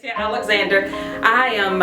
Stacia Alexander. I am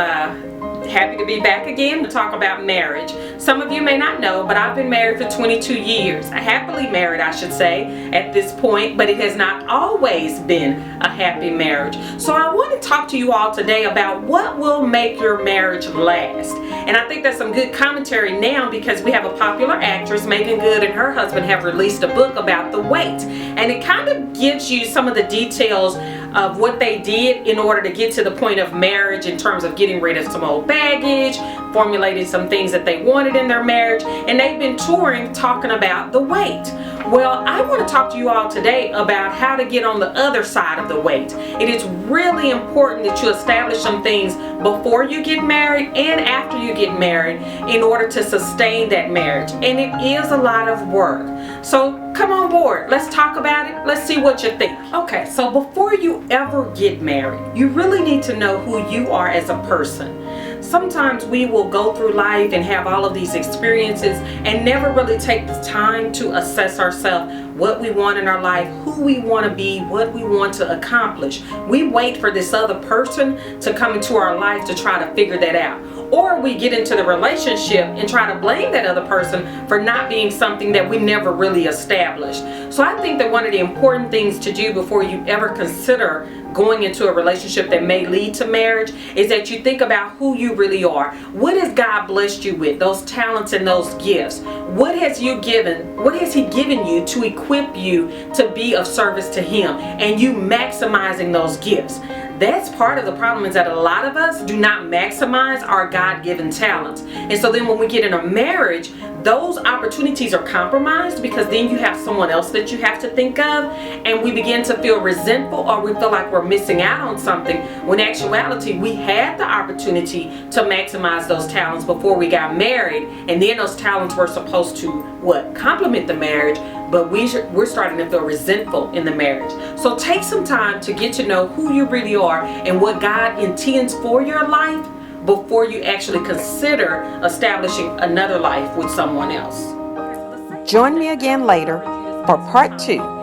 happy to be back again to talk about marriage. Some of you may not know, but I've been married for 22 years. Happily married, I should say, at this point, but it has not always been a happy marriage. So I want to talk to you all today about what will make your marriage last. And I think that's some good commentary now because we have a popular actress, Megan Good, and her husband have released a book about the weight. And it kind of gives you some of the details of what they did in order to get to the point of marriage in terms of getting rid of some old baggage, formulating some things that they wanted in their marriage, and they've been touring talking about the weight. Well, I want to talk to you all today about how to get on the other side of the weight. It is really important that you establish some things before you get married and after you get married in order to sustain that marriage. And it is a lot of work. So come on board. Let's talk about it. Let's see what you think. Okay, so before you ever get married, you really need to know who you are as a person. Sometimes we will go through life and have all of these experiences and never really take the time to assess ourselves, what we want in our life, who we want to be, what we want to accomplish. We wait for this other person to come into our life to try to figure that out. Or we get into the relationship and try to blame that other person for not being something that we never really established. So I think that one of the important things to do before you ever consider going into a relationship that may lead to marriage is that you think about who you really are. What has God blessed you with? Those talents and those gifts. What has He given you to equip you to be of service to Him, and you maximizing those gifts? That's part of the problem, is that a lot of us do not maximize our God-given talents. And so then when we get in a marriage, those opportunities are compromised because then you have someone else that you have to think of, and we begin to feel resentful, or we feel like we're missing out on something, when in actuality we had the opportunity to maximize those talents before we got married, and then those talents were supposed to complement the marriage, but we're starting to feel resentful in the marriage. So take some time to get to know who you really are and what God intends for your life before you actually consider establishing another life with someone else. Join me again later for part 2